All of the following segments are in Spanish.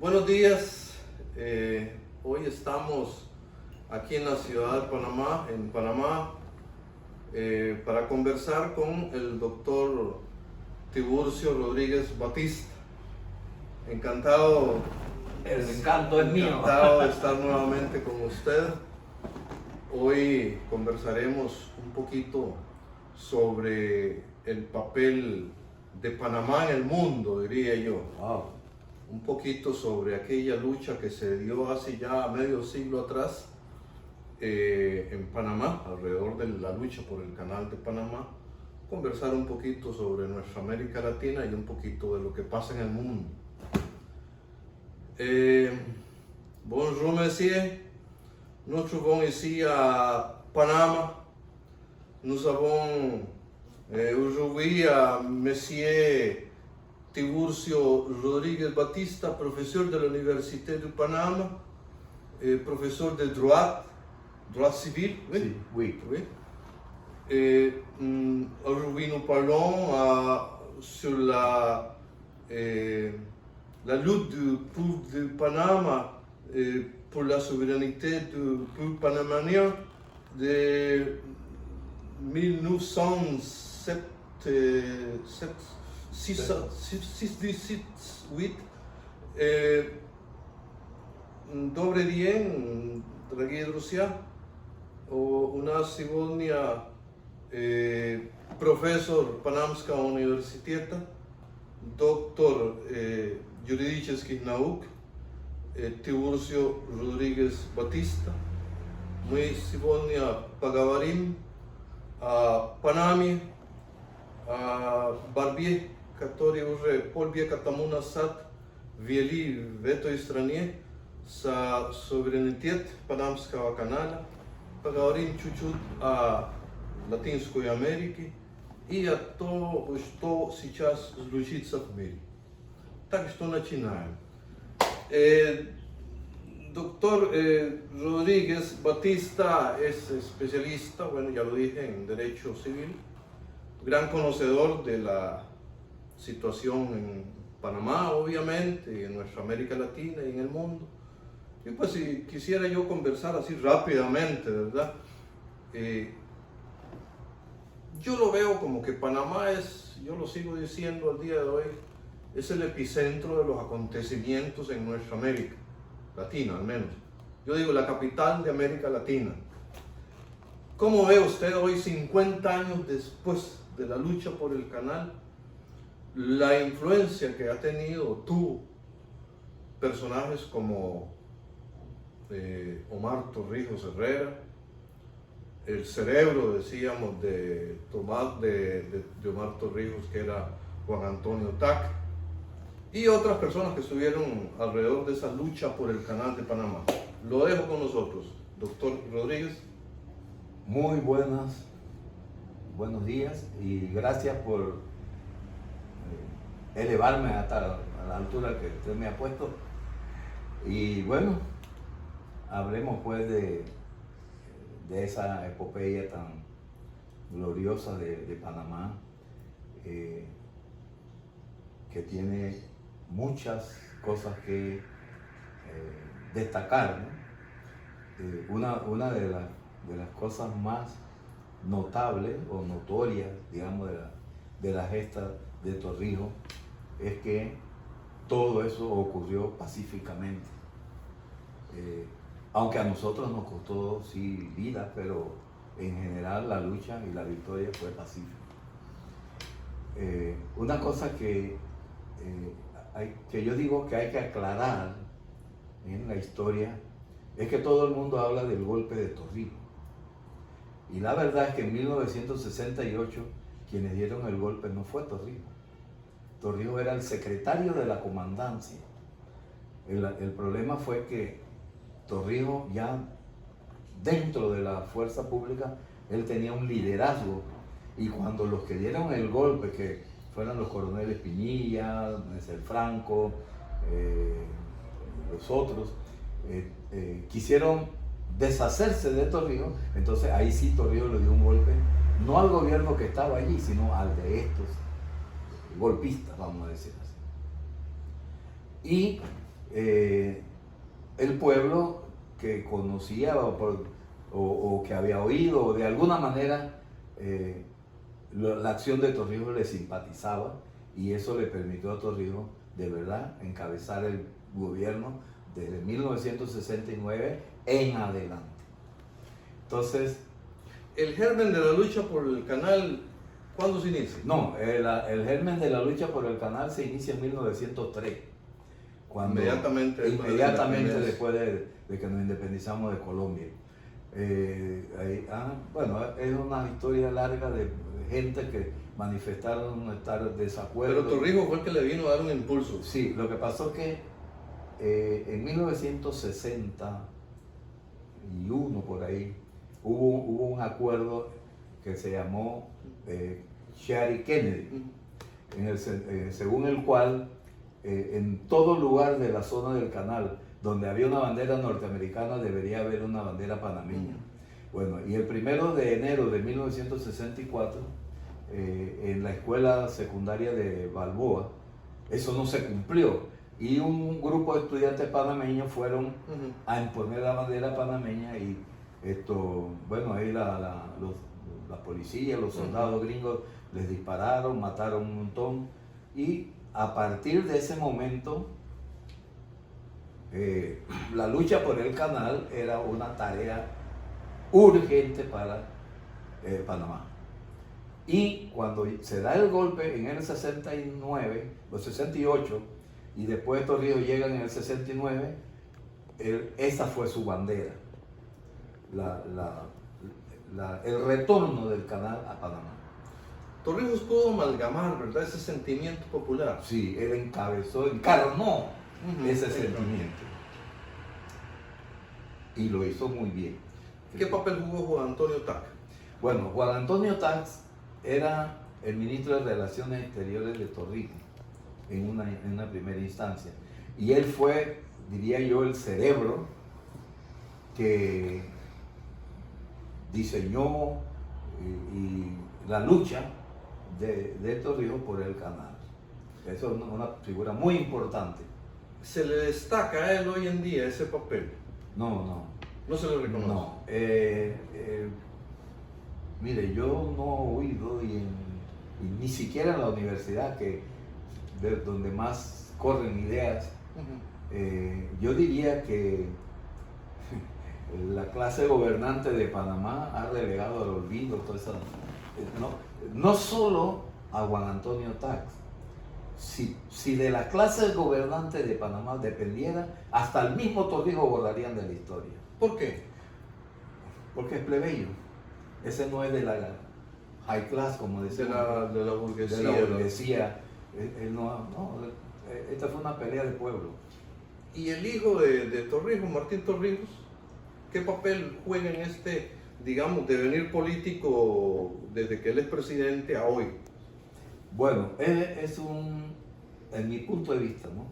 Buenos días, hoy estamos aquí en la ciudad de Panamá, para conversar con el doctor Tiburcio Rodríguez Batista. Encantado, El encanto es mío. encantado de estar nuevamente con usted. Hoy conversaremos un poquito sobre el papel de Panamá en el mundo, diría yo. Wow. Un poquito sobre aquella lucha que se dio hace ya medio siglo atrás en Panamá, alrededor de la lucha por el Canal de Panamá, conversar un poquito sobre nuestra América Latina y un poquito de lo que pasa en el mundo. Bonjour, monsieur. Nous trouvons ici à Panama. Nous avons aujourd'hui monsieur Tiburcio Rodríguez Batista, professeur de l'Université du Panama, professeur de droit civil. Sí, oui. Oui. Aujourd'hui, nous parlons sur la lutte du peuple du Panama pour la souveraineté du peuple panamanien de 1968. Добрый день, дорогие друзья. У нас сегодня профессор Панамского университета, доктор юридических наук Tiburcio Rodríguez Batista. Мы сегодня поговорим о Панаме, о борьбе, которую уже полвека тому назад ввели в этой стране за суверенитет Панамского канала. Поговорим чуть-чуть о Латинской Америке и о том, что сейчас случится в мире. Так что начинаем. Doctor Rodríguez Batista es especialista, bueno, ya lo dije, en Derecho Civil, gran conocedor de la situación en Panamá, obviamente, y en nuestra América Latina y en el mundo. Y pues si quisiera yo conversar así rápidamente, ¿verdad? Yo lo veo como que Panamá es, yo lo sigo diciendo al día de hoy, es el epicentro de los acontecimientos en nuestra América Latina, al menos. Yo digo la capital de América Latina. ¿Cómo ve usted hoy, 50 años después de la lucha por el canal, la influencia que ha tenido, tuvo personajes como Omar Torrijos Herrera, el cerebro, decíamos, de Omar Torrijos, que era Juan Antonio Tac, y otras personas que estuvieron alrededor de esa lucha por el Canal de Panamá? Lo dejo con nosotros, doctor Rodríguez. Muy buenos días y gracias por elevarme hasta la altura que usted me ha puesto. Y bueno, hablemos pues de esa epopeya tan gloriosa de Panamá, que tiene muchas cosas que destacar, ¿no? Una de las cosas más notables o notorias, digamos, de la gesta de Torrijos es que todo eso ocurrió pacíficamente. Aunque a nosotros nos costó sí vidas, pero en general la lucha y la victoria fue pacífica. Una cosa que yo digo que hay que aclarar en la historia es que todo el mundo habla del golpe de Torrijos. Y la verdad es que en 1968 quienes dieron el golpe no fue Torrijos. Torrijos era el secretario de la comandancia. El problema fue que Torrijos, ya dentro de la fuerza pública, él tenía un liderazgo, y cuando los que dieron el golpe, que fueron los coroneles Pinilla, Nesel Franco, los otros, quisieron deshacerse de Torrijos, entonces ahí sí Torrijos le dio un golpe, no al gobierno que estaba allí, sino al de estos golpistas, vamos a decir así. Y el pueblo que conocía o que había oído o de alguna manera la acción de Torrijos le simpatizaba, y eso le permitió a Torrijos de verdad encabezar el gobierno desde 1969 en adelante. Entonces, ¿El germen de la lucha por el canal, cuándo se inicia? no, el germen de la lucha por el canal se inicia en 1903, cuando, inmediatamente después de que nos independizamos de Colombia. Bueno, es una historia larga de gente que manifestaron estar desacuerdo. Pero Torrijos fue el que le vino a dar un impulso. Sí, lo que pasó es que en 1961 por ahí hubo un acuerdo que se llamó Sherry-Kennedy, según el cual en todo lugar de la zona del canal donde había una bandera norteamericana debería haber una bandera panameña. Bueno, y el 1 de enero de 1964 en la escuela secundaria de Balboa eso no se cumplió, y un grupo de estudiantes panameños fueron a imponer la bandera panameña, y bueno, ahí la policía, los soldados gringos les dispararon, mataron un montón, y a partir de ese momento la lucha por el canal era una tarea urgente para Panamá. Y cuando se da el golpe en el 69 o 68, y después Torrijos llegan en el 69, esa fue su bandera, el retorno del canal a Panamá. Torrijos pudo amalgamar, ¿verdad?, ese sentimiento popular. Sí, él encarnó ese sentimiento. Y lo hizo muy bien. ¿Qué papel jugó Juan Antonio Tac? Bueno, Juan Antonio Tac era el ministro de Relaciones Exteriores de Torrijos en una primera instancia. Y él fue, diría yo, el cerebro que diseñó y la lucha de Torrijos por el canal. Eso es una figura muy importante. ¿Se le destaca a él hoy en día ese papel? No. ¿No se le reconoce? No. Mire, yo no he oído, y ni siquiera en la universidad, donde más corren ideas, yo diría que la clase gobernante de Panamá ha relegado al olvido todo eso. No solo a Juan Antonio Tac. Si de la clase gobernante de Panamá dependiera, hasta el mismo Torrijos borrarían de la historia. ¿Por qué? Porque es plebeyo. Ese no es de la high class, como decimos. De la burguesía. De la burguesía. Esta fue una pelea de pueblo. ¿Y el hijo de Torrijos, Martín Torrijos, qué papel juega en este, digamos, devenir político desde que él es presidente a hoy? Bueno, él en mi punto de vista, ¿no?,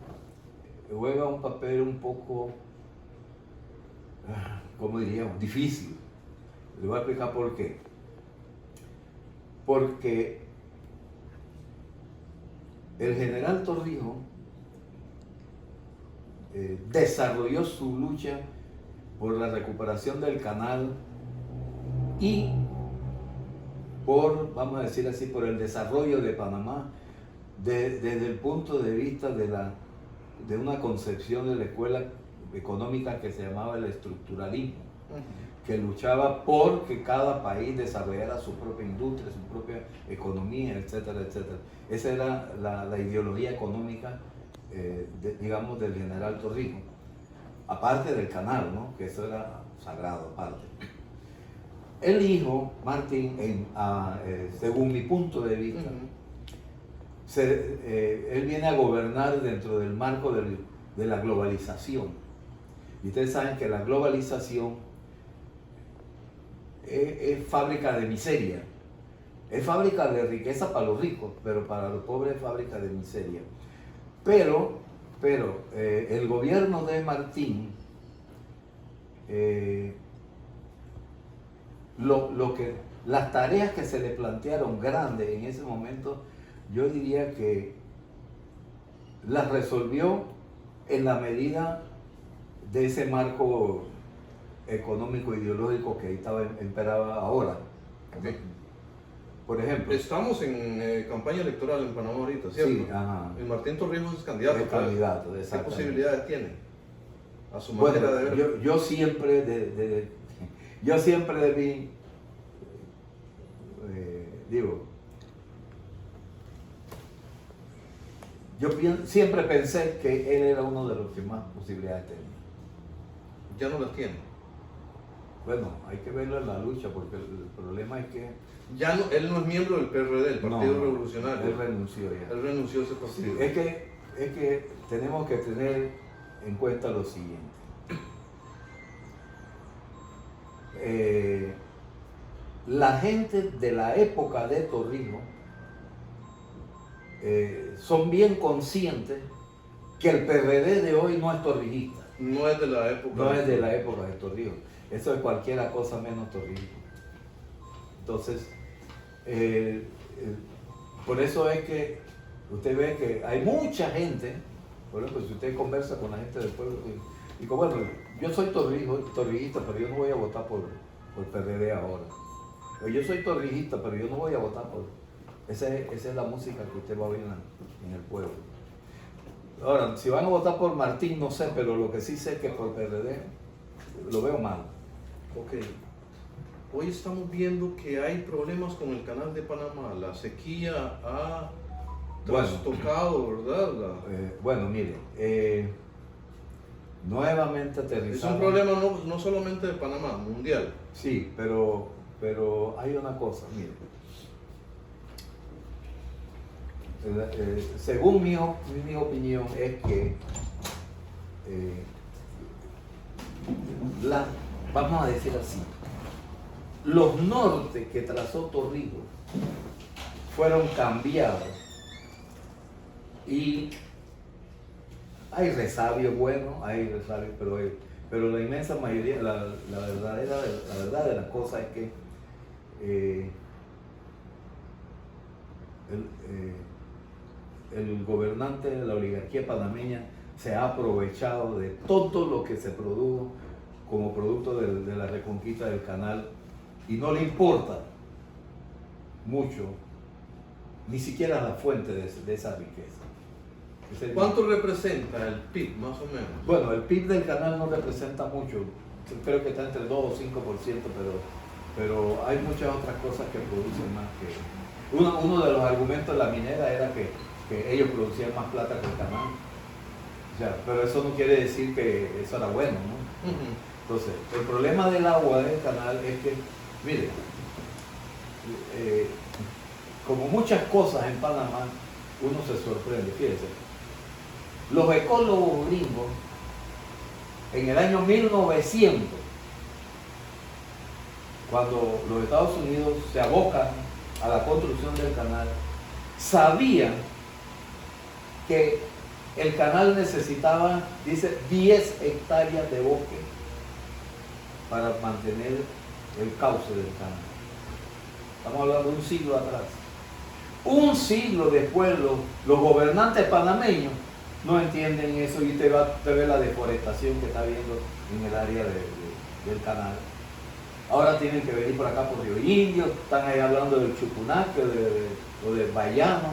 juega un papel un poco, ¿cómo diríamos?, difícil. Le voy a explicar por qué. Porque el general Torrijos desarrolló su lucha por la recuperación del canal y vamos a decir así, por el desarrollo de Panamá desde el punto de vista de una concepción de la escuela económica que se llamaba el estructuralismo, que luchaba por que cada país desarrollara su propia industria, su propia economía, etcétera, etcétera. Esa era la ideología económica, digamos, del general Torrijos, aparte del canal, ¿no?, que eso era sagrado aparte. El hijo, Martín, según mi punto de vista, él viene a gobernar dentro del marco de la globalización. Y ustedes saben que la globalización es fábrica de miseria. Es fábrica de riqueza para los ricos, pero para los pobres es fábrica de miseria. Pero el gobierno de Martín, las tareas que se le plantearon grandes en ese momento, yo diría que las resolvió en la medida de ese marco económico ideológico que estaba imperaba ahora. Ok. Por ejemplo, Estamos en campaña electoral en Panamá ahorita, ¿cierto? sí, ajá, El Martín Torrijos es candidato. el candidato, ¿Qué exactamente. posibilidades tiene? A su Bueno, manera de ver. yo siempre yo siempre debí, digo, siempre pensé que él era uno de los que más posibilidades tenía. Ya no las tiene. Bueno, hay que verlo en la lucha porque el problema es que Ya no, él no es miembro del PRD, el Partido no, Revolucionario. él renunció ya. Él renunció a ese Sí, partido. es que tenemos que tener en cuenta lo siguiente. La gente de la época de Torrijos son bien conscientes que el PRD de hoy no es torrijista, No es de la época. no es de la época de Torrijos. Eso es cualquier cosa menos torrijista. Entonces, por eso es que usted ve que hay mucha gente, por ejemplo, si usted conversa con la gente del pueblo, y digo, bueno, yo soy torrijista, pero yo no voy a votar por PRD ahora. O yo soy torrijista, pero yo no voy a votar por... Esa es la música que usted va a oír en el pueblo. Ahora, si van a votar por Martín, no sé, pero lo que sí sé es que por PRD lo veo mal. Ok. Hoy estamos viendo que hay problemas con el canal de Panamá. La sequía ha trastocado, ¿verdad? Bueno, mire, nuevamente aterrizamos. Es un problema no solamente de Panamá, mundial. Sí, pero hay una cosa, mire. Según mi opinión es que vamos a decir así, los nortes que trazó Torrijos fueron cambiados y hay resabios buenos, hay resabios, pero la inmensa mayoría, la verdad de las cosas es que el gobernante de la oligarquía panameña se ha aprovechado de todo lo que se produjo como producto de la reconquista del canal y no le importa mucho, ni siquiera la fuente de esa riqueza. ¿Cuánto representa el PIB, más o menos? Bueno, el PIB del canal no representa mucho, creo que está entre 2 o 5%, pero hay muchas otras cosas que producen más que... Uno de los argumentos de la minera era que ellos producían más plata que el canal. O sea, pero eso no quiere decir que eso era bueno, ¿no? Entonces, el problema del agua del canal es que, mire, como muchas cosas en Panamá, uno se sorprende, fíjense. Los ecólogos gringos, en el año 1900, cuando los Estados Unidos se abocan a la construcción del canal, sabían que el canal necesitaba, dice, 10 hectáreas de bosque para mantener el cauce del canal. Estamos hablando de un siglo atrás. Un siglo después los gobernantes panameños no entienden eso y te ve la deforestación que está habiendo en el área del canal. Ahora tienen que venir por acá por Río Indio, están ahí hablando del Chucunaque o del Bayano,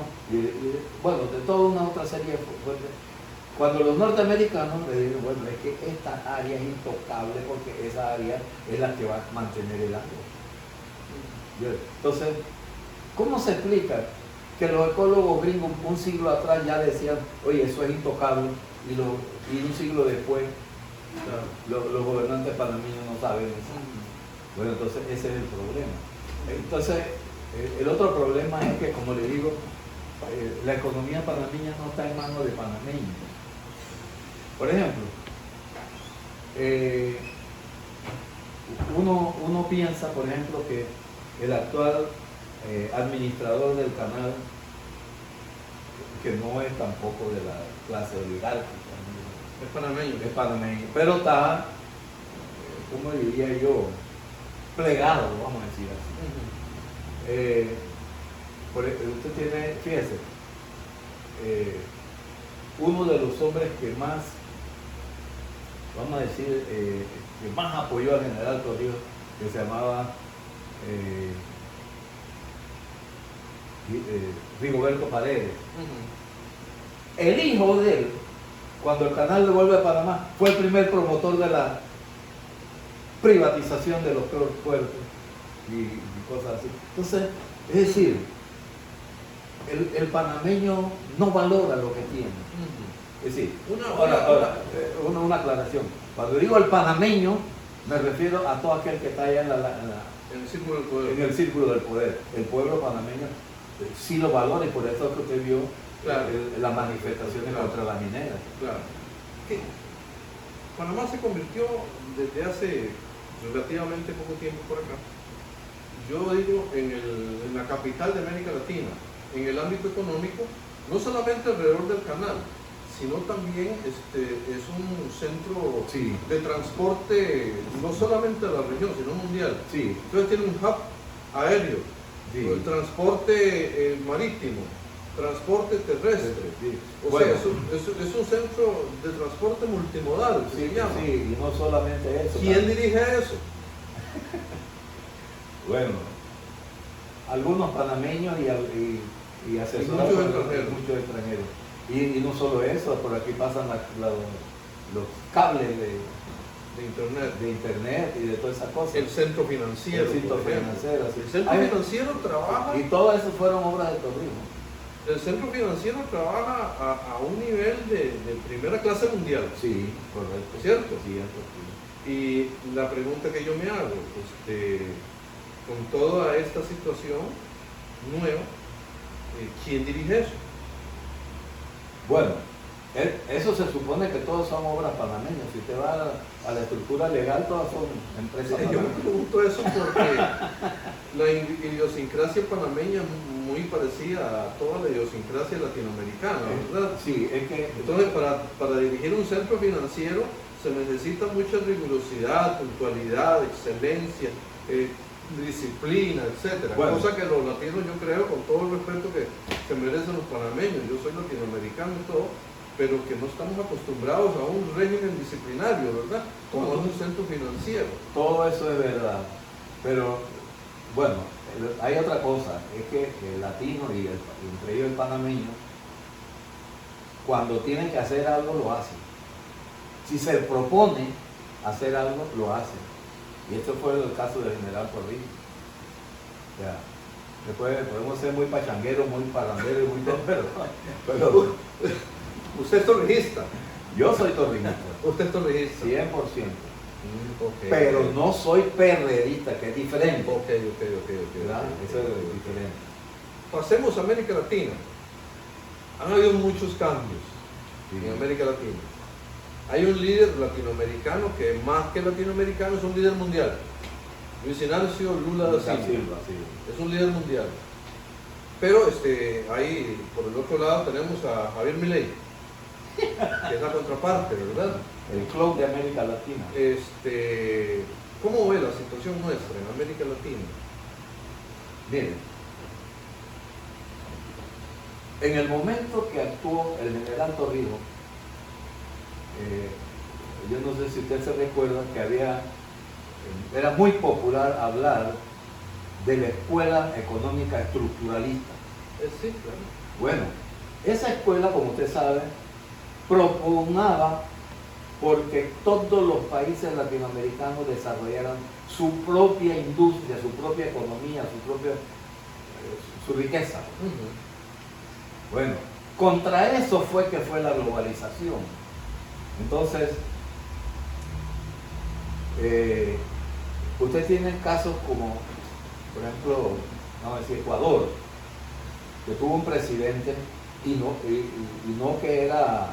bueno, de toda una otra serie de fuentes. Cuando los norteamericanos le dicen, bueno, es que esta área es intocable porque esa área es la que va a mantener el agua. Entonces, ¿cómo se explica que los ecólogos gringos un siglo atrás ya decían, oye, eso es intocable, y un siglo después los gobernantes panameños no saben eso? Bueno, entonces ese es el problema. Entonces, el otro problema es que, como le digo, la economía panameña no está en manos de panameños. Por ejemplo, uno piensa, por ejemplo, que el actual administrador del canal, que no es tampoco de la clase oligárquica, es panameño, pero está, ¿cómo diría yo?, plegado, vamos a decir así. Usted tiene, fíjese, uno de los hombres que más vamos a decir, que más apoyó al general Torrijos, que se llamaba Rigoberto Paredes. El hijo de él, cuando el canal devuelve a Panamá, fue el primer promotor de la privatización de los puertos y cosas así. Entonces, es decir, el panameño no valora lo que tiene. Es decir, una aclaración. Cuando digo el panameño, me refiero a todo aquel que está allá en el círculo del poder. En el círculo del poder. El pueblo panameño sí lo valora y por eso es que usted vio claro, las manifestaciones claro, contra las mineras. Claro. ¿Qué? Panamá se convirtió desde hace relativamente poco tiempo por acá, yo digo, en la capital de América Latina, en el ámbito económico, no solamente alrededor del canal, sino también es un centro Sí. de transporte, no solamente de la región, sino mundial. Sí. Entonces tiene un hub aéreo, Sí. el transporte marítimo, transporte terrestre. Sí. O Bueno, sea, es un centro de transporte multimodal, que sí, se llama. sí, y no solamente eso. ¿Quién también. dirige eso? Bueno, algunos panameños y asesorados muchos por extranjeros. muchos extranjeros. Y no solo eso, por aquí pasan los cables De de internet y de todas esas cosas. el centro financiero. El centro por ejemplo. financiero, sí. El centro Hay- financiero trabaja. Y todo eso fueron obras de Torrijos. El centro financiero trabaja a un nivel de primera clase mundial. Sí, correcto. ¿Cierto? Cierto, sí. Y la pregunta que yo me hago, con toda esta situación nueva, ¿quién dirige eso? Bueno, eso se supone que todos son obras panameñas. Si te vas a la estructura legal, todas son empresas Yo me panameñas. pregunto eso porque la idiosincrasia panameña es muy parecida a toda la idiosincrasia latinoamericana, ¿verdad? Sí, es que Entonces, para dirigir un centro financiero se necesita mucha rigurosidad, puntualidad, excelencia, disciplina, etcétera. Bueno. Cosa que los latinos, yo creo, con todo el respeto que se merecen los panameños, yo soy latinoamericano y todo, pero que no estamos acostumbrados a un régimen disciplinario, ¿verdad? Como es un centro financiero. todo eso es verdad. Pero, bueno, hay otra cosa, es que el latino y entre ellos el panameño, cuando tienen que hacer algo, lo hacen. Si se propone hacer algo, lo hacen. Y esto fue el caso del general Torrijos. O sea, después podemos ser muy pachangueros, muy paranderos y muy todo, pero Usted es torrijista. yo soy torrijista, Usted es torrijista. 100%. Ok. Pero no soy perredista, que es diferente. Ok. ¿Verdad? Eso es diferente. Pasemos a América Latina. Han habido muchos cambios Sí. en América Latina. Hay un líder latinoamericano que más que latinoamericano es un líder mundial. Luis Ignacio Lula da Silva. Sí. Es un líder mundial. Pero ahí por el otro lado tenemos a Javier Milei, que es la contraparte, ¿verdad? El club de América Latina. ¿Cómo ve la situación nuestra en América Latina? Miren, en el momento que actuó el general Torrijos, yo no sé si usted se recuerda que era muy popular hablar de la escuela económica estructuralista. Sí, claro. Bueno, esa escuela, como usted sabe, propugnaba porque todos los países latinoamericanos desarrollaran su propia industria, su propia economía, su riqueza. Bueno, contra eso fue que fue la globalización. Entonces, usted tiene casos como, por ejemplo, vamos a decir, Ecuador, que tuvo un presidente y no que era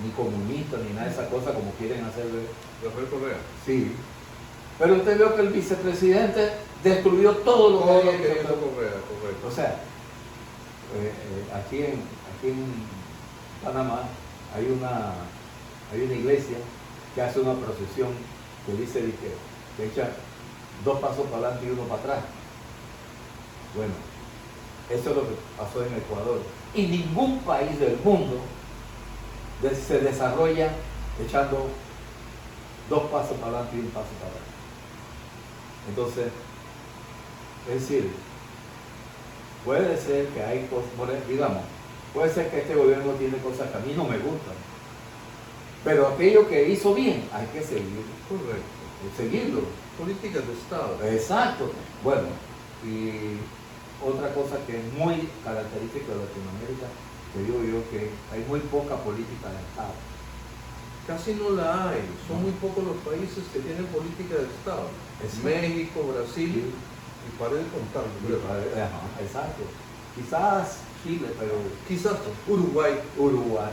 ni comunista ni nada de esa cosa como quieren hacer ver. Rafael Correa. Sí. Pero usted vio que el vicepresidente destruyó todo lo Todo que lo había que hecho. hizo Correa, correcto. O sea, aquí en Panamá hay una iglesia que hace una procesión que dice que echa 2 pasos para adelante y 1 para atrás. Bueno, eso es lo que pasó en Ecuador. Y ningún país del mundo se desarrolla echando 2 pasos para adelante y 1 paso para atrás. Entonces, es decir, puede ser que hay cosas, digamos, puede ser que este gobierno tiene cosas que a mí no me gustan, pero aquello que hizo bien hay que seguir, seguirlo. Políticas de Estado. Exacto. Bueno, y otra cosa que es muy característica de Latinoamérica, que digo yo, que hay muy poca política de Estado. Casi no la hay. Son muy pocos los países que tienen política de Estado. Exacto. México, Brasil, y paré de contar. Exacto. Quizás Chile, pero Quizás Uruguay. Bueno, Uruguay.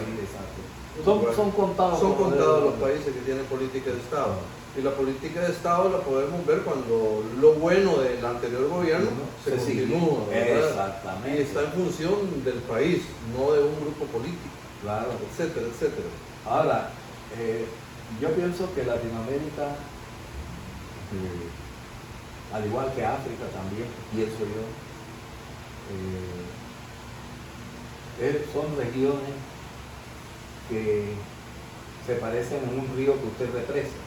sí, exacto. Uruguay. Son contados. Son contados los países que tienen política de Estado. Y la política de Estado la podemos ver cuando lo bueno del anterior gobierno se continúa, ¿verdad? Exactamente. Y está en función del país, no de un grupo político, Claro. etcétera, etcétera. Ahora, yo pienso que Latinoamérica, al igual que África también, pienso yo, son regiones que se parecen a un río que usted represa.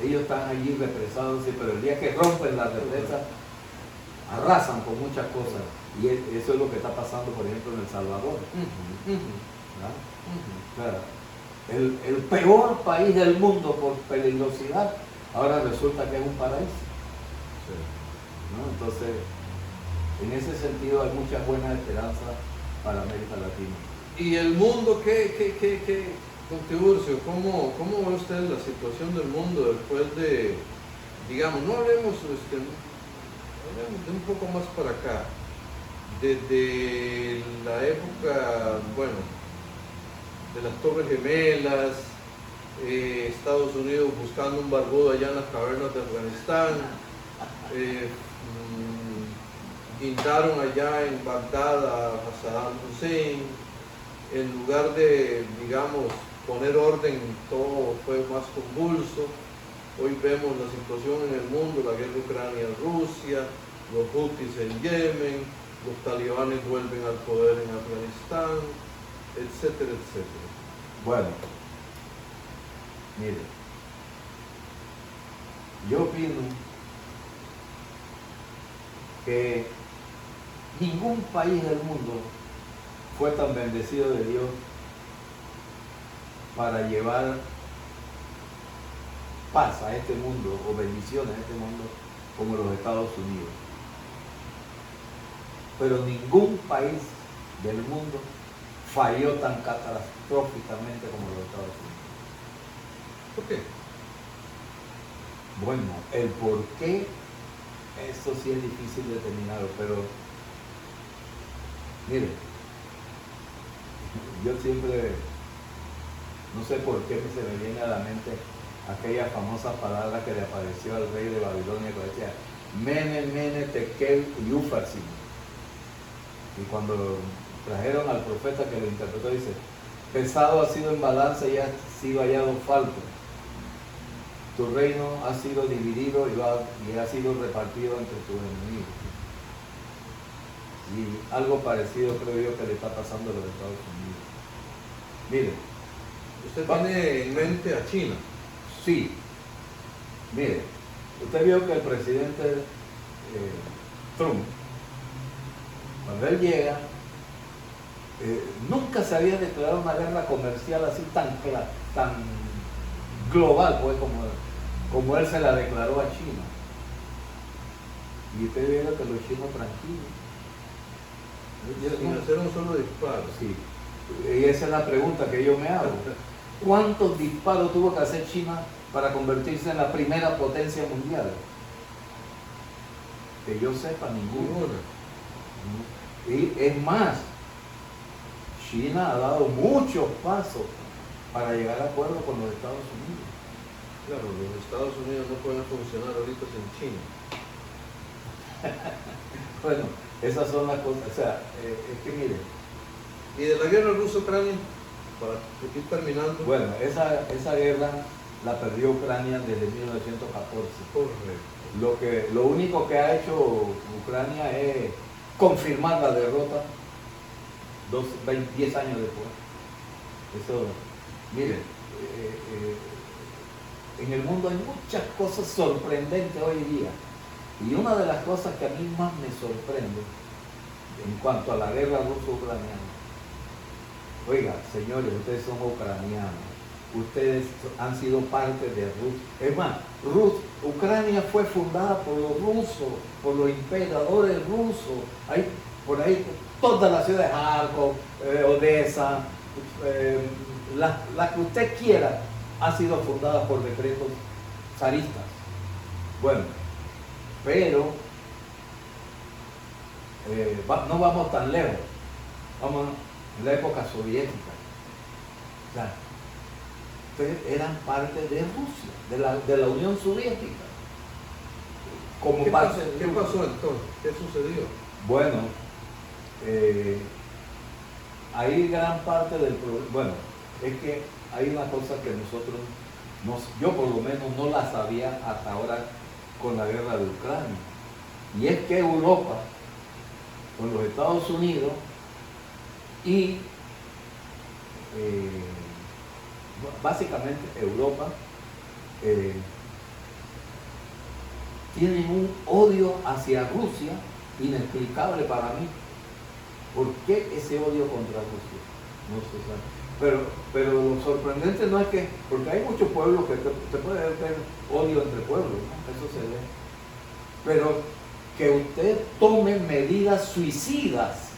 Ellos están allí represados, sí, pero el día que rompen la represa, arrasan con muchas cosas. Y eso es lo que está pasando, por ejemplo, en El Salvador. ¿Verdad? Claro. El peor país del mundo por peligrosidad, ahora resulta que es un paraíso. Sí. ¿No? Entonces, en ese sentido hay muchas buenas esperanzas para América Latina. ¿Y el mundo don Tiburcio, cómo ve usted la situación del mundo después de, digamos, no hablemos, hablemos de un poco más para acá, desde la época, bueno, de las Torres Gemelas, Estados Unidos buscando un barbudo allá en las cavernas de Afganistán, guindaron allá en Bagdad a Saddam Hussein, en lugar de, digamos, poner orden, todo fue más convulso. Hoy vemos la situación en el mundo, la guerra Ucrania-Rusia, los Houthis en Yemen, los talibanes vuelven al poder en Afganistán, etcétera, etcétera. Bueno, mire, yo opino que ningún país del mundo fue tan bendecido de Dios para llevar paz a este mundo o bendiciones a este mundo como los Estados Unidos. Pero ningún país del mundo falló tan catastróficamente como los Estados Unidos. ¿Por qué? Bueno, el por qué, eso sí es difícil determinarlo, pero mire, yo siempre, no sé por qué se me viene a la mente aquella famosa palabra que le apareció al rey de Babilonia que decía Mene, Mene, Tekel y Ufarsin. Y cuando trajeron al profeta que lo interpretó, dice, pesado ha sido en balanza y ha sido hallado falto. Tu reino ha sido dividido y ha sido repartido entre tus enemigos. Y algo parecido creo yo que le está pasando a los Estados Unidos. Mire, usted tiene en mente a China. Sí, mire, usted vio que el presidente Trump, cuando él llega, nunca se había declarado una guerra comercial así tan global, pues, como él se la declaró a China. Y usted vio que los chinos tranquilos. Sin hacer un solo disparo. Sí, y esa es la pregunta que yo me hago. ¿Cuántos disparos tuvo que hacer China para convertirse en la primera potencia mundial? Que yo sepa, ninguno. Y es más, China ha dado muchos pasos para llegar a acuerdo con los Estados Unidos. Claro, los Estados Unidos no pueden funcionar ahorita sin China. Bueno, esas son las cosas. O sea, es que mire. Y de la guerra ruso-ucrania, para ir terminando. Bueno, esa guerra la perdió Ucrania desde 1914. Correcto. Lo único que ha hecho Ucrania es confirmar la derrota 10 años después. Miren, en el mundo hay muchas cosas sorprendentes hoy día. Y una de las cosas que a mí más me sorprende en cuanto a la guerra ruso-ucraniana, oiga, señores, ustedes son ucranianos, ustedes han sido parte de Rusia. Es más, Ucrania fue fundada por los rusos, por los emperadores rusos. Hay por ahí todas las ciudades, Kharkov, Odessa, la que usted quiera, ha sido fundada por decretos zaristas. Bueno, pero no vamos tan lejos, vamos en la época soviética. O sea, ustedes eran parte de Rusia, de la Unión Soviética. ¿Qué pasó entonces? ¿Qué sucedió? Bueno, ahí gran parte del problema, bueno, es que hay una cosa que nosotros, yo por lo menos no la sabía hasta ahora con la guerra de Ucrania, y es que Europa, con los Estados Unidos y básicamente Europa, tienen un odio hacia Rusia inexplicable para mí. ¿Por qué ese odio contra Rusia? No se sabe. Pero lo sorprendente no es que, porque hay muchos pueblos que te puede ver odio entre pueblos, ¿no? Eso se ve. Pero que usted tome medidas suicidas,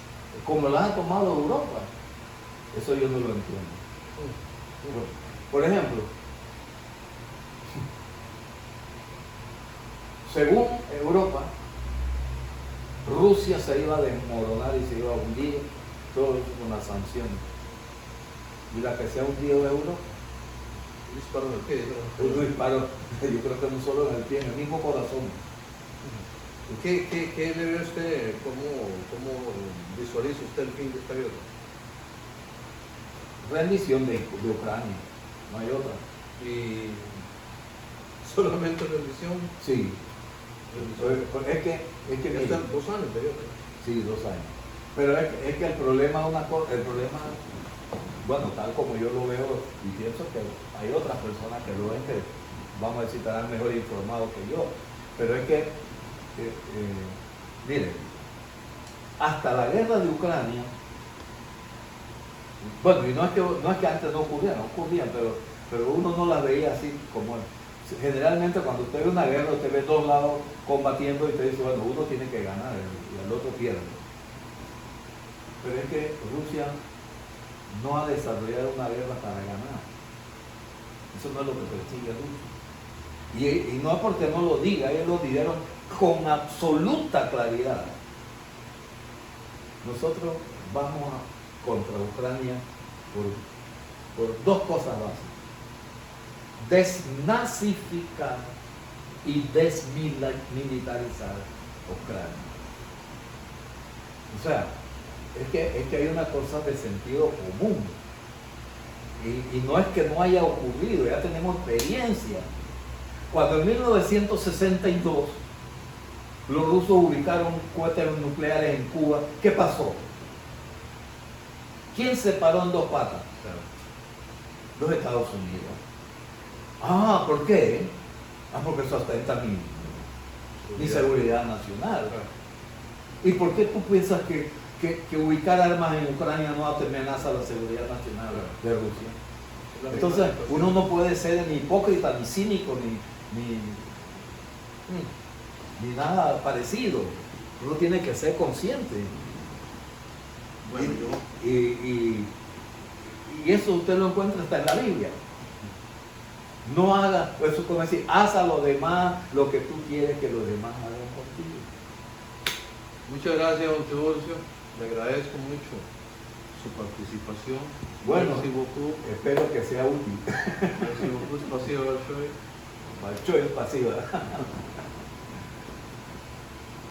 como las ha tomado Europa, eso yo no lo entiendo. Por ejemplo, según Europa, Rusia se iba a desmoronar y se iba a hundir, todo eso con las sanciones. Y la que se ha hundido es Europa. ¿Disparo en el pie? Un disparo, yo creo que no solo en el pie, en el mismo corazón. ¿Qué le ve usted, cómo visualiza usted el fin de esta guerra? Rendición de Ucrania, no hay otra. ¿Y solamente rendición? Sí. Es que Ya están 2 años de guerra. Sí, 2 años. Pero es que el problema es una cosa, el problema, bueno, tal como yo lo veo, y pienso que hay otras personas que lo ven que, vamos a decir, estarán mejor informados que yo, pero es que, miren, hasta la guerra de Ucrania, bueno, y no es que antes no ocurrían, pero uno no las veía así como generalmente cuando usted ve una guerra, usted ve 2 lados combatiendo y usted dice, bueno, uno tiene que ganar y el otro pierde. Pero es que Rusia no ha desarrollado una guerra para ganar. Eso no es lo que persigue Rusia. Y no es porque no lo diga, ellos lo dijeron con absoluta claridad. Nosotros vamos contra Ucrania por 2 cosas básicas: desnazificar y desmilitarizar Ucrania. O sea, es que hay una cosa de sentido común. Y no es que no haya ocurrido, ya tenemos experiencia. Cuando en 1962 los rusos ubicaron cohetes nucleares en Cuba, ¿qué pasó? ¿Quién se paró en 2 patas? Los Estados Unidos. Ah, ¿por qué? Porque eso atenta mi seguridad nacional. ¿Y por qué tú piensas que ubicar armas en Ucrania no amenaza la seguridad nacional de Rusia? Entonces, uno no puede ser ni hipócrita, ni cínico, ni nada parecido. Uno tiene que ser consciente. Bueno, y eso usted lo encuentra hasta en la Biblia. No haga, eso es como decir, haz a los demás lo que tú quieres que los demás hagan contigo. muchas gracias, don Teodosio. Le agradezco mucho su participación. Bueno, Merci beaucoup. espero que sea útil. Merci beaucoup. Спасибо большое. Большое спасибо.